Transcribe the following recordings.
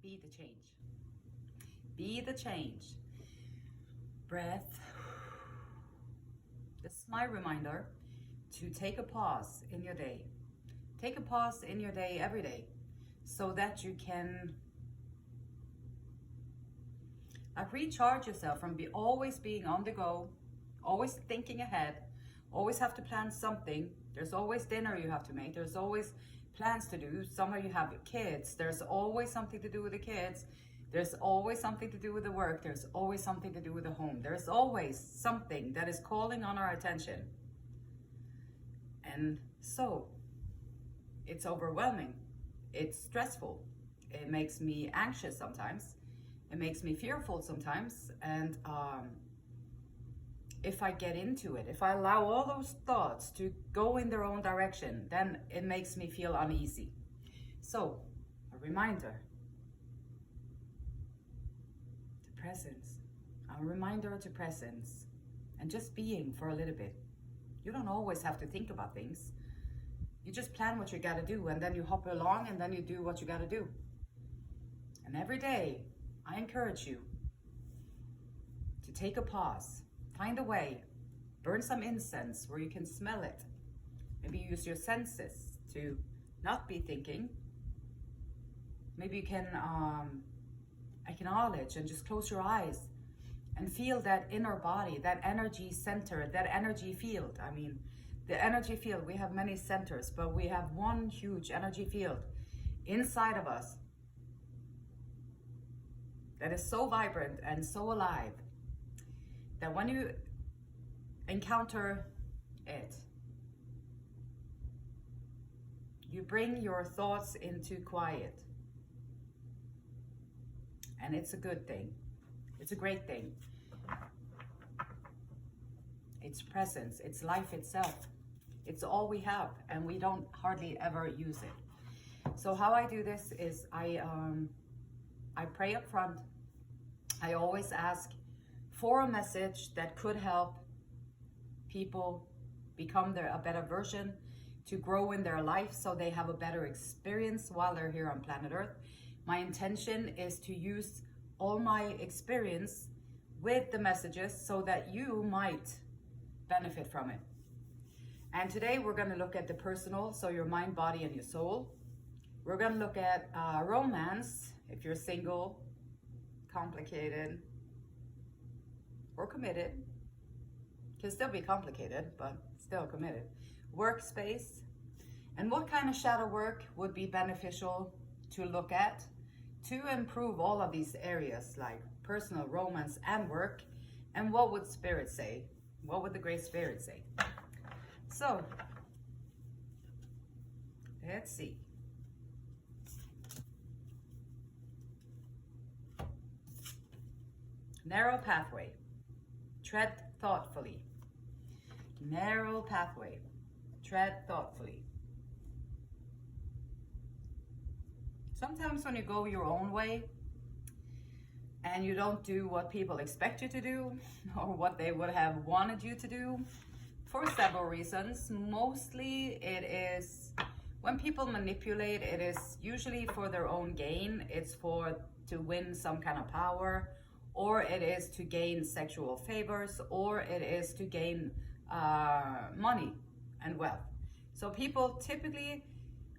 Be the change. Be the change. Breath. This is my reminder to take a pause in your day. Take a pause in your day every day so that you can recharge yourself from always being on the go, always thinking ahead, always have to plan something. There's always dinner you have to make. There's always plans to do. Somewhere you have kids. There's always something to do with the kids. There's always something to do with the work. There's always something to do with the home. There's always something that is calling on our attention. And so it's overwhelming. It's stressful. It makes me anxious sometimes. It makes me fearful sometimes. And if I get into it, if I allow all those thoughts to go in their own direction, then it makes me feel uneasy. So, a reminder to presence, a reminder to presence, and just being for a little bit. You don't always have to think about things. You just plan what you gotta do, and then you hop along, and then you do what you gotta do. And every day, I encourage you to take a pause. Find a way, burn some incense where you can smell it. Maybe use your senses to not be thinking. Maybe you can acknowledge and just close your eyes and feel that inner body, that energy center, that energy field. I mean, the energy field, we have many centers, but we have one huge energy field inside of us that is so vibrant and so alive that when you encounter it, you bring your thoughts into quiet. And it's a good thing. It's a great thing. It's presence. It's life itself. It's all we have, and we don't hardly ever use it. So how I do this is I pray up front. I always ask for a message that could help people become a better version, to grow in their life so they have a better experience while they're here on planet Earth. My intention is to use all my experience with the messages so that you might benefit from it. And today we're going to look at the personal, so your mind, body, and your soul. We're going to look at romance, if you're single, complicated, or committed. Can still be complicated, but still committed. Workspace, and what kind of shadow work would be beneficial to look at to improve all of these areas like personal, romance, and work. And what would Spirit say? What would the Great Spirit say? So, let's see. Narrow pathway. Tread thoughtfully. Narrow pathway. Tread thoughtfully. Sometimes when you go your own way and you don't do what people expect you to do or what they would have wanted you to do, for several reasons. Mostly it is when people manipulate, it is usually for their own gain. It's to win some kind of power, or it is to gain sexual favors, or it is to gain money and wealth. So people typically,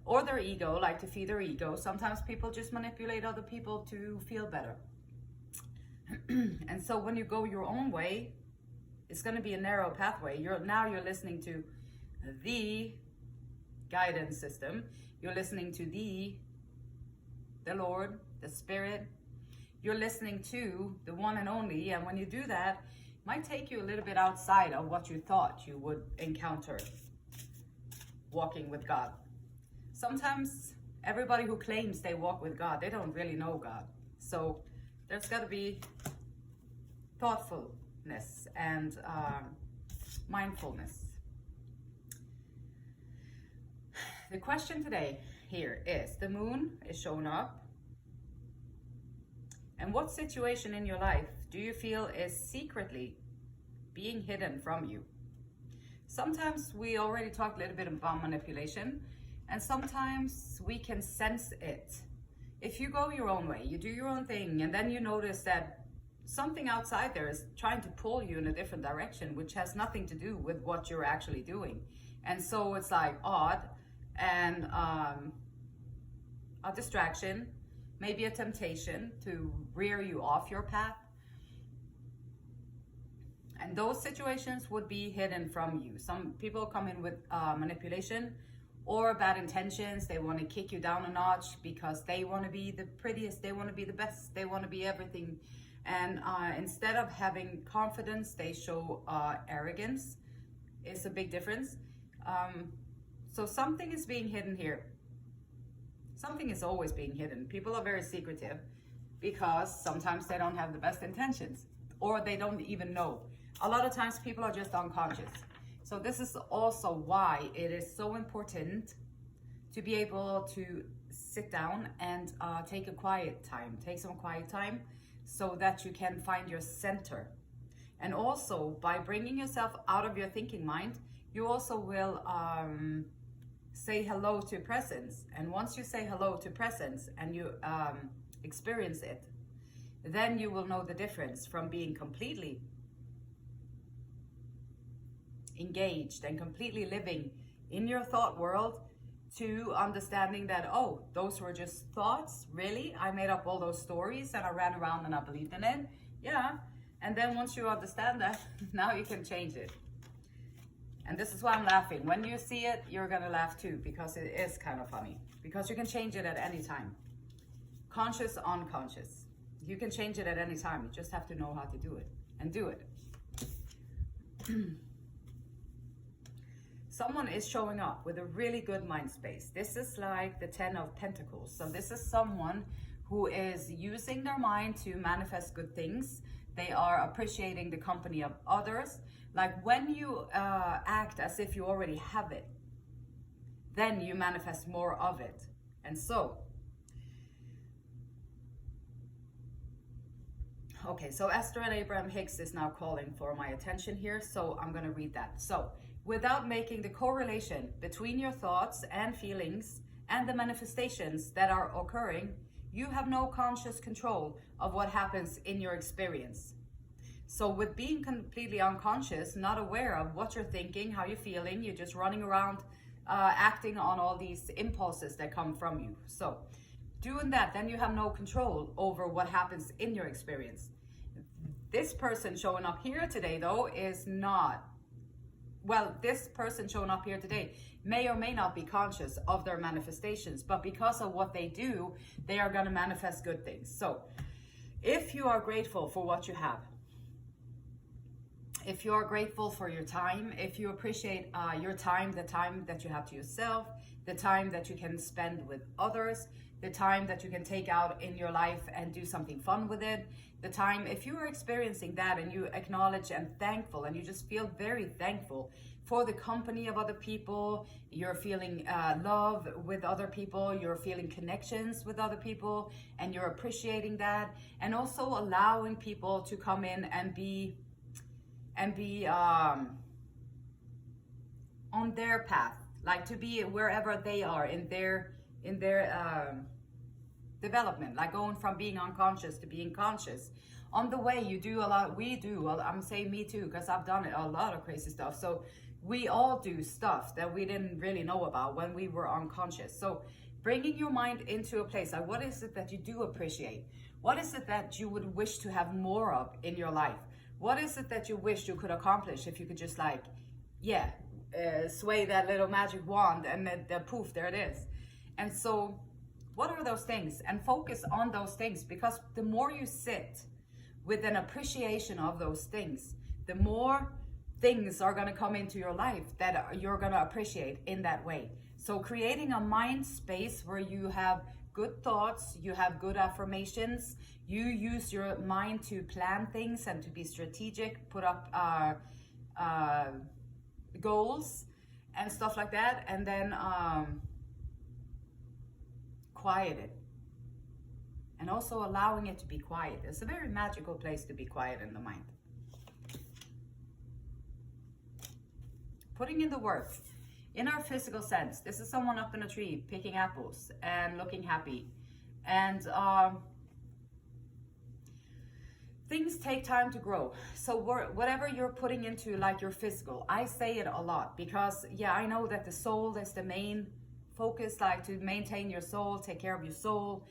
or their ego, like to feed their ego. Sometimes people just manipulate other people to feel better. And so when you go your own way, it's going to be a narrow pathway. You're listening to the guidance system. You're listening to the Lord, the Spirit. You're listening to the one and only. And when you do that, it might take you a little bit outside of what you thought you would encounter walking with God. Sometimes everybody who claims they walk with God, they don't really know God. So there's got to be thoughtfulness and mindfulness. The question today here is, the moon is showing up. And what situation in your life do you feel is secretly being hidden from you? Sometimes we already talked a little bit about manipulation, and sometimes we can sense it if you go your own way, you do your own thing, and then you notice that something outside there is trying to pull you in a different direction, which has nothing to do with what you're actually doing. And so it's like odd and a distraction, maybe a temptation to rear you off your path. And those situations would be hidden from you. Some people come in with manipulation or bad intentions. They want to kick you down a notch because they want to be the prettiest, they want to be the best, they want to be everything. And instead of having confidence, they show arrogance. It's a big difference. So something is being hidden here. Something is always being hidden. People are very secretive because sometimes they don't have the best intentions, or they don't even know. A lot of times people are just unconscious. So this is also why it is so important to be able to sit down and take some quiet time, so that you can find your center. And also, by bringing yourself out of your thinking mind, you also will say hello to presence. And once you say hello to presence and you experience it, then you will know the difference from being completely engaged and completely living in your thought world, to understanding that, oh, those were just thoughts. Really? I made up all those stories and I ran around and I believed in it. Yeah. And then once you understand that, now you can change it. And this is why I'm laughing. When you see it, you're going to laugh too, because it is kind of funny. Because you can change it at any time. Conscious, unconscious. You can change it at any time. You just have to know how to do it. And do it. Someone is showing up with a really good mind space. This is like the 10 of Pentacles. So this is someone who is using their mind to manifest good things. They are appreciating the company of others. Like when you act as if you already have it, then you manifest more of it. And so, okay, so Esther and Abraham Hicks is now calling for my attention here. So I'm going to read that. So, without making the correlation between your thoughts and feelings and the manifestations that are occurring, you have no conscious control of what happens in your experience. So with being completely unconscious, not aware of what you're thinking, how you're feeling, you're just running around acting on all these impulses that come from you. So doing that, then you have no control over what happens in your experience. This person showing up here today, though, is not, well, this person showing up here today may or may not be conscious of their manifestations, but because of what they do, they are going to manifest good things. So if you are grateful for what you have, if you are grateful for your time, if you appreciate your time, the time that you have to yourself, the time that you can spend with others, the time that you can take out in your life and do something fun with it, the time, if you are experiencing that and you acknowledge and thankful, and you just feel very thankful for the company of other people, you're feeling love with other people, you're feeling connections with other people, and you're appreciating that, and also allowing people to come in and be on their path, like to be wherever they are in their development, like going from being unconscious to being conscious. On the way, you do a lot. We do. Well, I'm saying me too, because I've done it, a lot of crazy stuff. So we all do stuff that we didn't really know about when we were unconscious. So bringing your mind into a place, like what is it that you do appreciate? What is it that you would wish to have more of in your life? What is it that you wish you could accomplish if you could just like, sway that little magic wand and then poof, there it is. And so what are those things? And focus on those things, because the more you sit with an appreciation of those things, the more things are going to come into your life that you're going to appreciate in that way. So creating a mind space where you have good thoughts, you have good affirmations, you use your mind to plan things and to be strategic, put up goals and stuff like that, and then quiet it. And also allowing it to be quiet. It's a very magical place to be quiet in the mind. Putting in the work. In our physical sense, this is someone up in a tree picking apples and looking happy And things take time to grow. So whatever you're putting into like your physical, I say it a lot because yeah, I know that the soul is the main focus, like to maintain your soul, take care of your soul,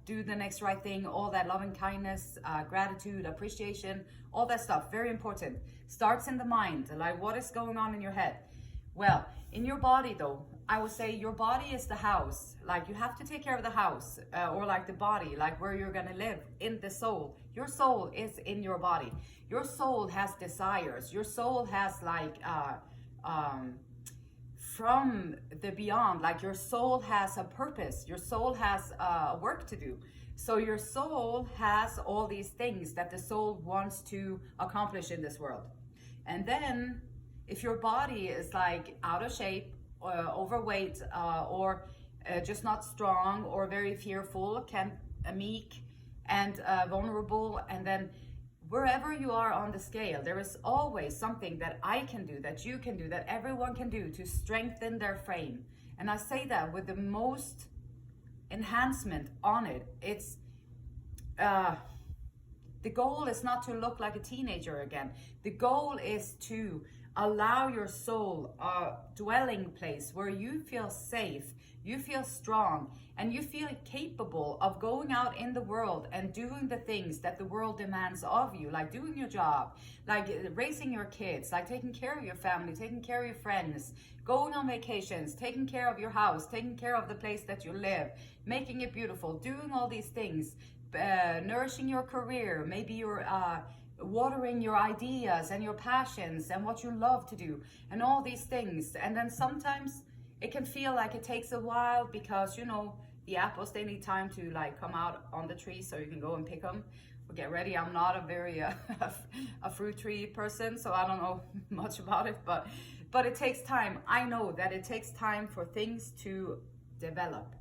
do the next right thing, all that loving kindness, gratitude, appreciation, all that stuff, very important. Starts in the mind, like what is going on in your head. Well, in your body though, I would say your body is the house. Like you have to take care of the house, or like the body, like where you're gonna live, in the soul. Your soul is in your body. Your soul has desires. Your soul has like from the beyond, like your soul has a purpose. Your soul has work to do. So your soul has all these things that the soul wants to accomplish in this world. And then if your body is like out of shape, overweight, or just not strong, or very fearful, meek and vulnerable, and then wherever you are on the scale, there is always something that I can do, that you can do, that everyone can do to strengthen their frame. And I say that with the most enhancement on it. It's the goal is not to look like a teenager again. The goal is to allow your soul a dwelling place where you feel safe, you feel strong, and you feel capable of going out in the world and doing the things that the world demands of you, like doing your job, like raising your kids, like taking care of your family, taking care of your friends, going on vacations, taking care of your house, taking care of the place that you live, making it beautiful, doing all these things, nourishing your career, maybe you're watering your ideas and your passions and what you love to do and all these things. And then sometimes it can feel like it takes a while because, you know, the apples, they need time to like come out on the tree so you can go and pick them or get ready. I'm not a very a fruit tree person, so I don't know much about it, but it takes time. I know that it takes time for things to develop.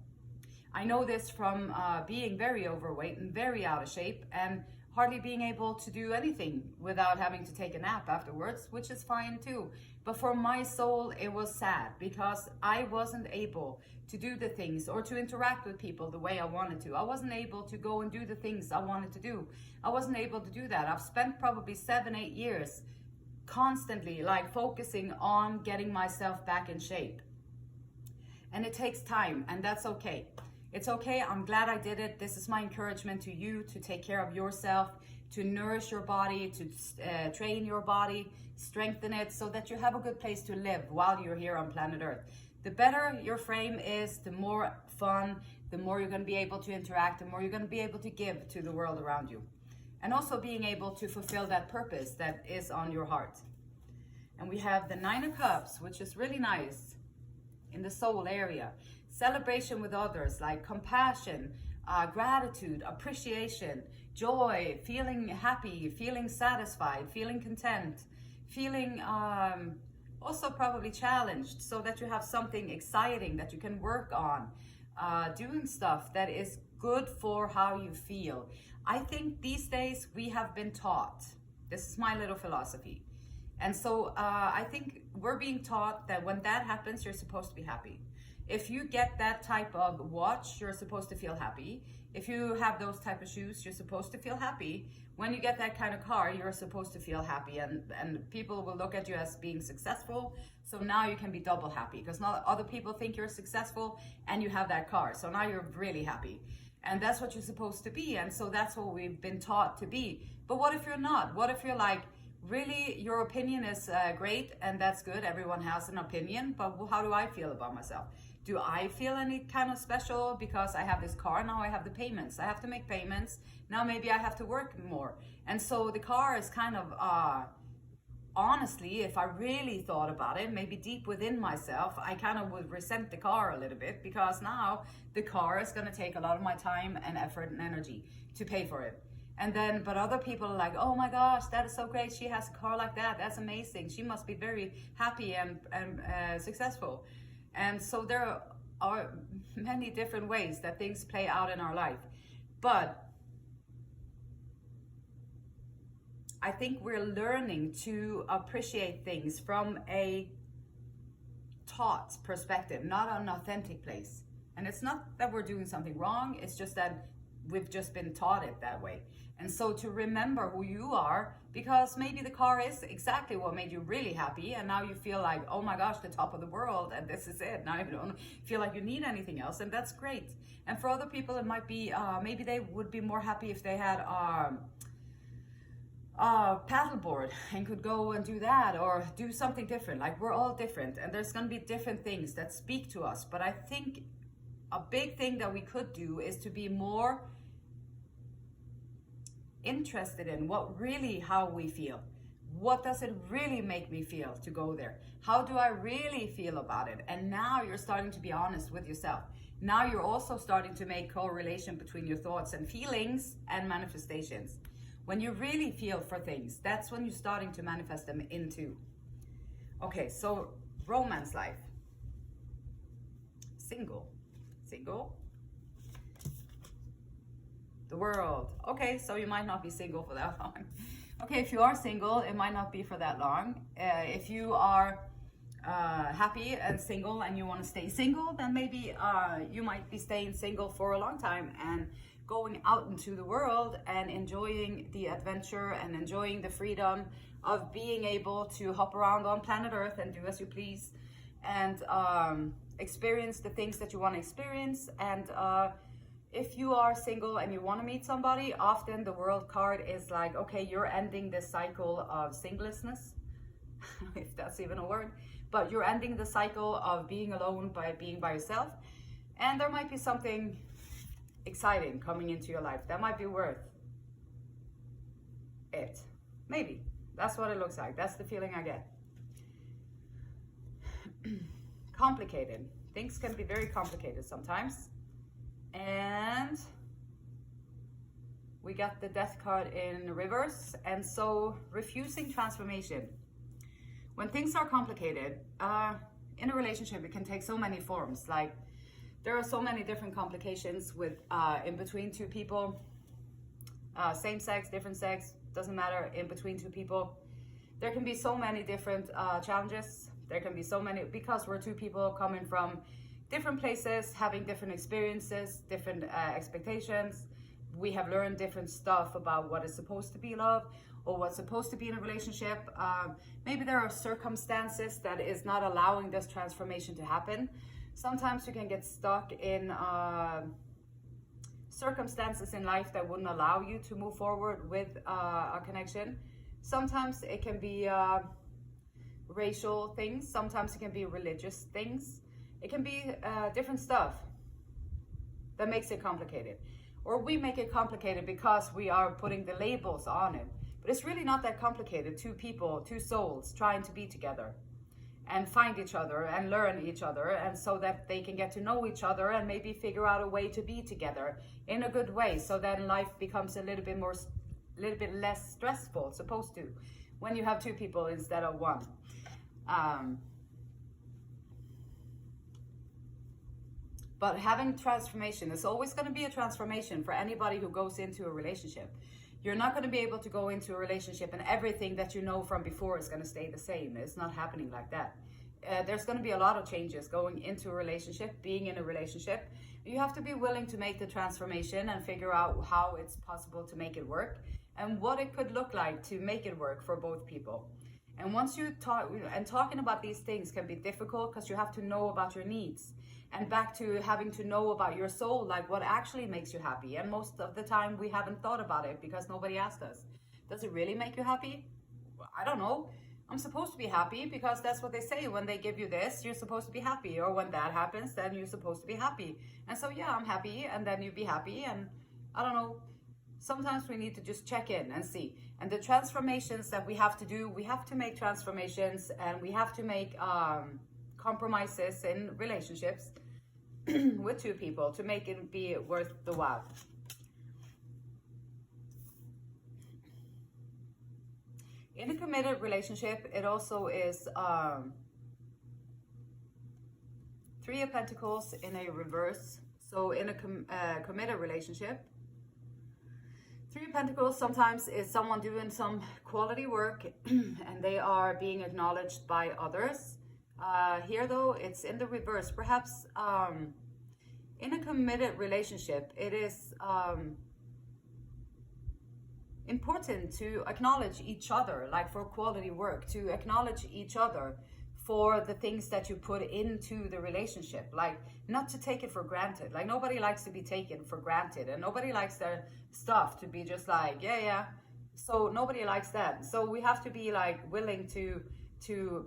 I know this from being very overweight and very out of shape and hardly being able to do anything without having to take a nap afterwards, which is fine too. But for my soul, it was sad because I wasn't able to do the things or to interact with people the way I wanted to. I wasn't able to go and do the things I wanted to do. I wasn't able to do that. I've spent probably 7-8 years constantly like focusing on getting myself back in shape. And it takes time, and that's okay. It's okay. I'm glad I did it. This is my encouragement to you to take care of yourself, to nourish your body, to train your body, strengthen it so that you have a good place to live while you're here on planet Earth. The better your frame is, the more fun, the more you're going to be able to interact, the more you're going to be able to give to the world around you. And also being able to fulfill that purpose that is on your heart. And we have the 9 of Cups, which is really nice in the soul area. Celebration with others, like compassion, gratitude, appreciation, joy, feeling happy, feeling satisfied, feeling content, feeling also probably challenged so that you have something exciting that you can work on, doing stuff that is good for how you feel. I think these days we have been taught, this is my little philosophy, and so I think we're being taught that when that happens, you're supposed to be happy. If you get that type of watch, you're supposed to feel happy. If you have those type of shoes, you're supposed to feel happy. When you get that kind of car, you're supposed to feel happy, and people will look at you as being successful. So now you can be double happy because now other people think you're successful and you have that car. So now you're really happy. And that's what you're supposed to be. And so that's what we've been taught to be. But what if you're not? What if you're like, really, your opinion is great and that's good. Everyone has an opinion, but how do I feel about myself? Do I feel any kind of special because I have this car? Now I have the payments. I have to make payments. Now maybe I have to work more. And so the car is kind of, honestly, if I really thought about it, maybe deep within myself, I kind of would resent the car a little bit because now the car is going to take a lot of my time and effort and energy to pay for it. And then, but other people are like, oh my gosh, that is so great. She has a car like that. That's amazing. She must be very happy and successful. And so there are many different ways that things play out in our life. But I think we're learning to appreciate things from a taught perspective, not an authentic place. And it's not that we're doing something wrong, it's just that we've just been taught it that way. And so to remember who you are, because maybe the car is exactly what made you really happy, and now you feel like, oh my gosh, the top of the world, and this is it. Now you don't feel like you need anything else, and that's great. And for other people, it might be, maybe they would be more happy if they had paddleboard and could go and do that or do something different. Like, we're all different, and there's going to be different things that speak to us. But I think a big thing that we could do is to be more interested in how we feel. What does it really make me feel to go there? How do I really feel about it? And now you're starting to be honest with yourself. Now you're also starting to make correlation between your thoughts and feelings and manifestations. When you really feel for things, that's when you're starting to manifest them into. Okay, so romance life. Single. The world. Okay, so you might not be single for that long. Okay, if you are single, it might not be for that long. If you are happy and single and you want to stay single, then maybe you might be staying single for a long time and going out into the world and enjoying the adventure and enjoying the freedom of being able to hop around on planet Earth and do as you please, and experience the things that you want to experience. And if you are single and you want to meet somebody, often the world card is like, okay, you're ending this cycle of singlessness, if that's even a word, but you're ending the cycle of being alone by being by yourself. And there might be something exciting coming into your life that might be worth it. Maybe. That's what it looks like. That's the feeling I get. Complicated. Things can be very complicated sometimes. And we got the death card in reverse. And so refusing transformation. When things are complicated, in a relationship, it can take so many forms. Like, there are so many different complications with in between two people, same sex, different sex, doesn't matter, in between two people. There can be so many different challenges. There can be so many, because we're two people coming from different places, having different experiences, different expectations. We have learned different stuff about what is supposed to be love or what's supposed to be in a relationship. Maybe there are circumstances that is not allowing this transformation to happen. Sometimes you can get stuck in circumstances in life that wouldn't allow you to move forward with a connection. Sometimes it can be racial things. Sometimes it can be religious things. It can be different stuff that makes it complicated. Or we make it complicated because we are putting the labels on it. But it's really not that complicated. Two people, two souls trying to be together and find each other and learn each other, and so that they can get to know each other and maybe figure out a way to be together in a good way, so then life becomes a little bit less stressful. It's supposed to, when you have two people instead of one. But having transformation, there's always going to be a transformation for anybody who goes into a relationship. You're not going to be able to go into a relationship and everything that you know from before is going to stay the same. It's not happening like that. There's going to be a lot of changes going into a relationship, being in a relationship. You have to be willing to make the transformation and figure out how it's possible to make it work and what it could look like to make it work for both people. And once you talk, and talking about these things can be difficult because you have to know about your needs. And back to having to know about your soul, like what actually makes you happy. And most of the time we haven't thought about it because nobody asked us. Does it really make you happy? I don't know. I'm supposed to be happy because that's what they say. When they give you this, you're supposed to be happy. Or when that happens, then you're supposed to be happy. And so, yeah, I'm happy. And then you be happy. And I don't know. Sometimes we need to just check in and see. And the transformations that we have to do, we have to make transformations, and we have to make compromises in relationships with two people to make it be worth the while. In a committed relationship, it also is Three of Pentacles in a reverse. So in a committed relationship, Three of Pentacles sometimes is someone doing some quality work and they are being acknowledged by others. Here though, it's in the reverse. Perhaps in a committed relationship, it is important to acknowledge each other, like for quality work, to acknowledge each other for the things that you put into the relationship, like not to take it for granted. Like nobody likes to be taken for granted, and nobody likes their stuff to be just like, yeah. So nobody likes that. So we have to be like willing to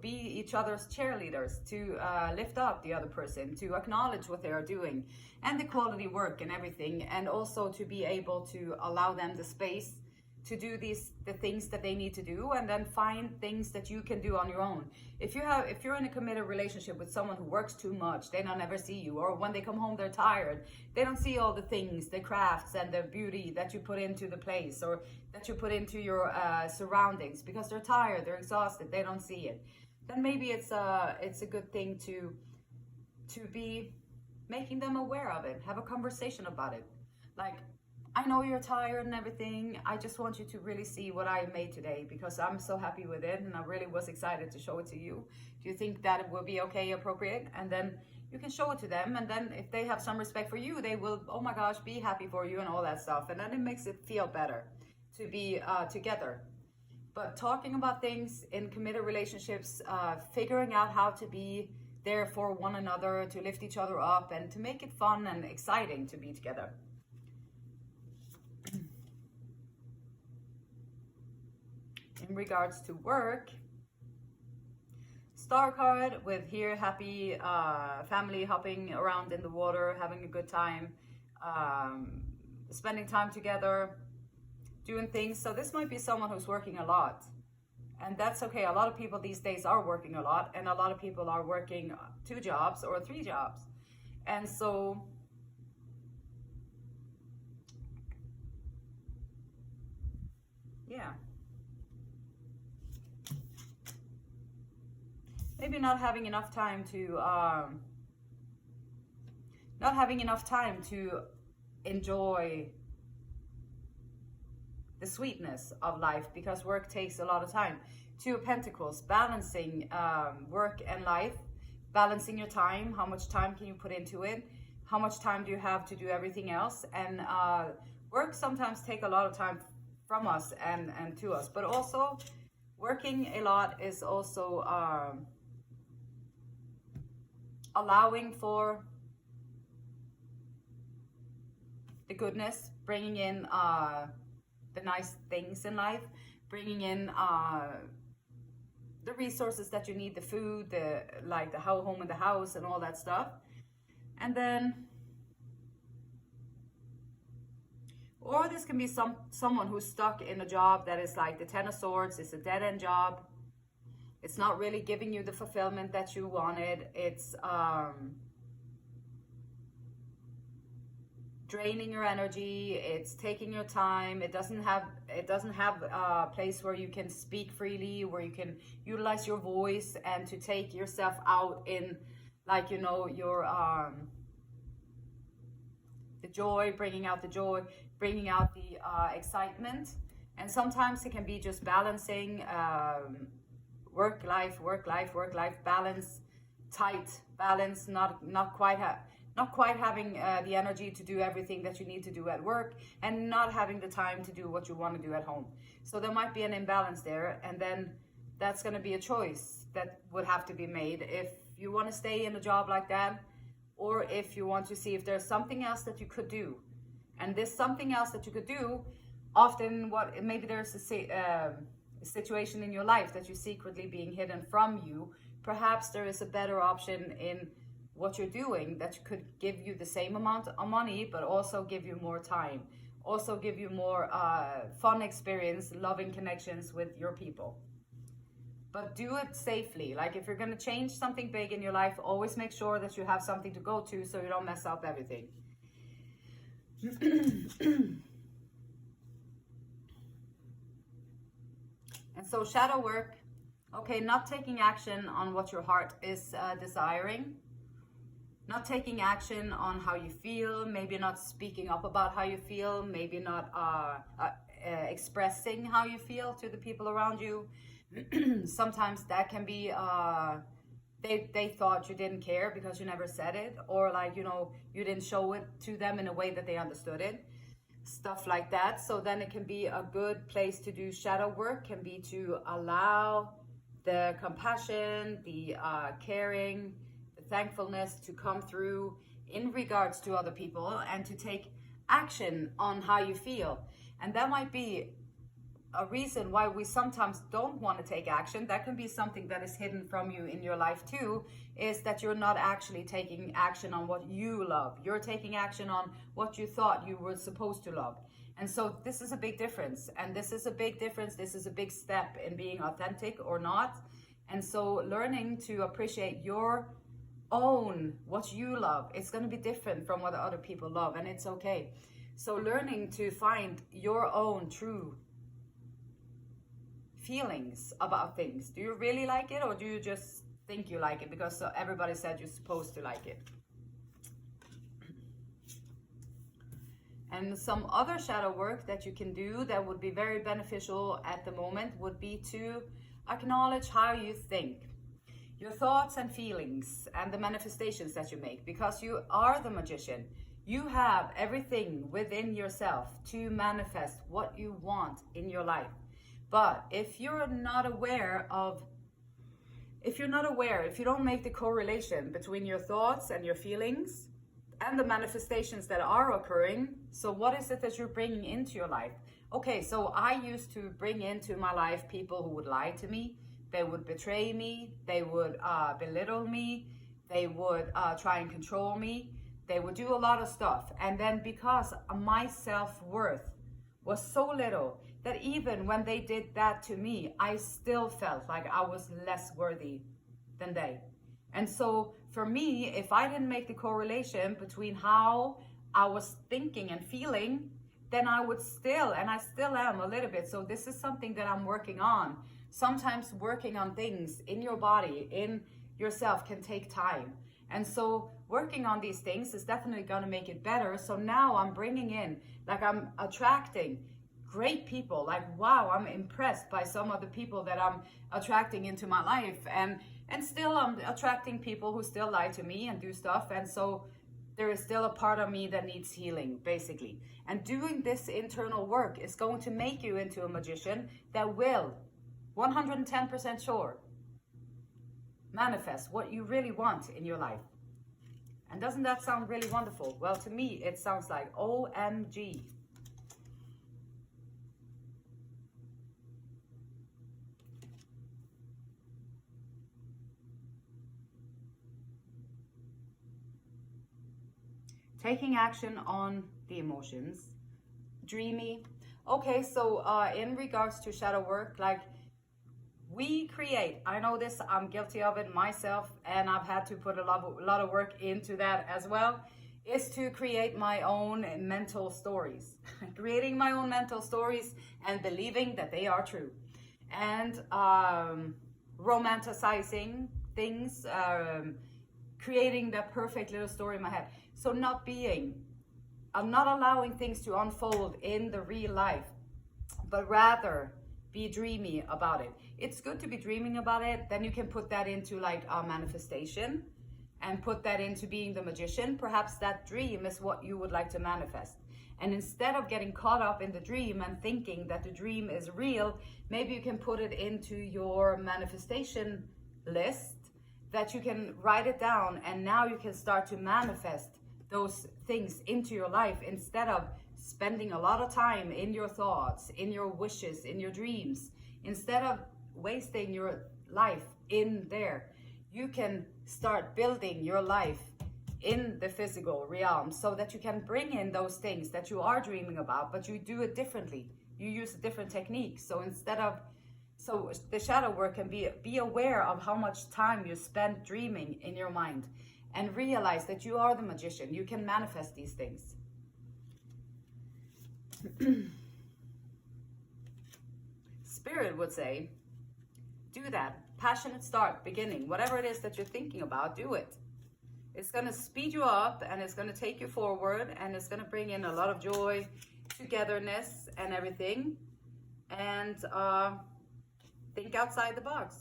be each other's cheerleaders, to lift up the other person, to acknowledge what they are doing and the quality work and everything, and also to be able to allow them the space to do the things that they need to do, and then find things that you can do on your own. If you're in a committed relationship with someone who works too much, they don't ever see you, or when they come home they're tired, they don't see all the things, the crafts and the beauty that you put into the place, or that you put into your surroundings, because they're tired, they're exhausted, they don't see it. Then maybe it's a good thing to be making them aware of it. Have a conversation about it. Like, I know you're tired and everything. I just want you to really see what I made today, because I'm so happy with it and I really was excited to show it to you. Do you think that it will be okay, appropriate? And then you can show it to them, and then if they have some respect for you, they will, oh my gosh, be happy for you and all that stuff. And then it makes it feel better to be together. But talking about things in committed relationships, figuring out how to be there for one another, to lift each other up, and to make it fun and exciting to be together. In regards to work, star card with here, happy family hopping around in the water, having a good time, spending time together, doing things. So this might be someone who's working a lot, and that's okay. A lot of people these days are working a lot, and a lot of people are working 2 jobs or 3 jobs. And so yeah, maybe not having enough time to enjoy the sweetness of life, because work takes a lot of time. 2 of Pentacles, balancing work and life, balancing your time. How much time can you put into it? How much time do you have to do everything else? And work sometimes take a lot of time from us and to us, but also working a lot is also allowing for the goodness, bringing in the nice things in life, bringing in the resources that you need, the food, the home and the house and all that stuff. And then, or this can be someone who's stuck in a job that is like the 10 of Swords. It's a dead-end job. It's not really giving you the fulfillment that you wanted. It's draining your energy. It's taking your time. It doesn't have a place where you can speak freely, where you can utilize your voice and to take yourself out in, like, you know, your the joy, bringing out the joy, bringing out the excitement. And sometimes it can be just balancing work life balance, tight balance, not quite having the energy to do everything that you need to do at work, and not having the time to do what you want to do at home. So there might be an imbalance there, and then that's going to be a choice that would have to be made if you want to stay in a job like that, or if you want to see if there's something else that you could do. And this something else that you could do, often maybe there's a situation in your life that you're secretly being hidden from you. Perhaps there is a better option in what you're doing that could give you the same amount of money, but also give you more time, also give you more fun experience, loving connections with your people. But do it safely. Like, if you're going to change something big in your life, always make sure that you have something to go to so you don't mess up everything. And so shadow work, okay, not taking action on what your heart is desiring, not taking action on how you feel, maybe not speaking up about how you feel, maybe not expressing how you feel to the people around you. Sometimes that can be they thought you didn't care because you never said it, or like, you know, you didn't show it to them in a way that they understood it, stuff like that. So then it can be a good place to do shadow work, can be to allow the compassion, the caring, the thankfulness to come through in regards to other people, and to take action on how you feel. And that might be a reason why we sometimes don't want to take action. That can be something that is hidden from you in your life too, is that you're not actually taking action on what you love. You're taking action on what you thought you were supposed to love. And so this is a big difference. And this is a big difference. This is a big step in being authentic or not. And so learning to appreciate your own, what you love, it's going to be different from what other people love, and it's okay. So learning to find your own true feelings about things. Do you really like it, or do you just think you like it because everybody said you're supposed to like it? And some other shadow work that you can do that would be very beneficial at the moment would be to acknowledge how you think, your thoughts and feelings, and the manifestations that you make, because you are the magician. You have everything within yourself to manifest what you want in your life. But if you're not aware, if you don't make the correlation between your thoughts and your feelings and the manifestations that are occurring, so what is it that you're bringing into your life? Okay, so I used to bring into my life people who would lie to me, they would betray me, they would belittle me, they would try and control me, they would do a lot of stuff. And then because my self-worth was so little, that even when they did that to me, I still felt like I was less worthy than they. And so for me, if I didn't make the correlation between how I was thinking and feeling, then I would still, and I still am a little bit. So this is something that I'm working on. Sometimes working on things in your body, in yourself, can take time. And so working on these things is definitely going to make it better. So now I'm bringing in, like I'm attracting great people. Like, wow, I'm impressed by some of the people that I'm attracting into my life. And still I'm attracting people who still lie to me and do stuff. And so there is still a part of me that needs healing, basically. And doing this internal work is going to make you into a magician that will, 110% sure, manifest what you really want in your life. And doesn't that sound really wonderful? Well, to me, it sounds like OMG. Taking action on the emotions. Dreamy. Okay, so in regards to shadow work, like we create, I know this, I'm guilty of it myself, and I've had to put a lot of work into that as well, is to create my own mental stories. Creating my own mental stories and believing that they are true. And romanticizing things, creating that perfect little story in my head. So I'm not allowing things to unfold in the real life, but rather be dreamy about it. It's good to be dreaming about it. Then you can put that into like a manifestation and put that into being the magician. Perhaps that dream is what you would like to manifest. And instead of getting caught up in the dream and thinking that the dream is real, maybe you can put it into your manifestation list, that you can write it down, and now you can start to manifest those things into your life instead of spending a lot of time in your thoughts, in your wishes, in your dreams. Instead of wasting your life in there, you can start building your life in the physical realm so that you can bring in those things that you are dreaming about, but you do it differently. You use a different technique. So the shadow work can be aware of how much time you spend dreaming in your mind, and realize that you are the magician. You can manifest these things. Spirit would say, do that. Passionate start, beginning. Whatever it is that you're thinking about, do it. It's going to speed you up, and it's going to take you forward, and it's going to bring in a lot of joy, togetherness, and everything. And think outside the box.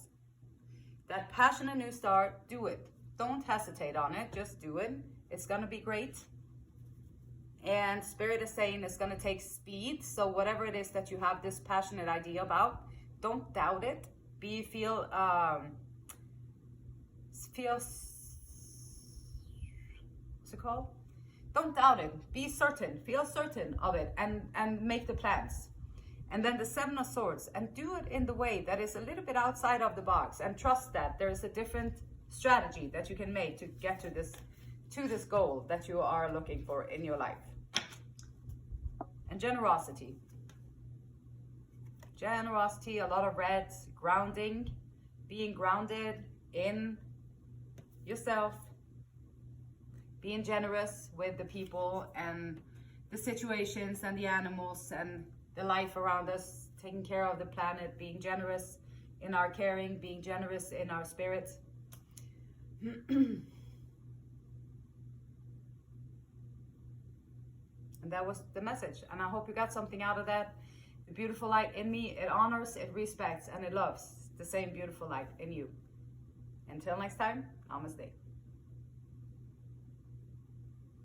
that passionate new start, do it. Don't hesitate on it, just do it. It's gonna be great. And Spirit is saying it's gonna take speed. So whatever it is that you have this passionate idea about, don't doubt it. Feel what's it called? Don't doubt it. Be certain. Feel certain of it, and make the plans. And then the Seven of Swords, and do it in the way that is a little bit outside of the box, and trust that there's a different strategy that you can make to get to this goal that you are looking for in your life. And generosity. Generosity, a lot of reds, grounding, being grounded in yourself, being generous with the people and the situations and the animals and the life around us, taking care of the planet, being generous in our caring, being generous in our spirit. And that was the message. And I hope you got something out of that. The beautiful light in me, it honors, it respects, and it loves the same beautiful light in you. Until next time, namaste.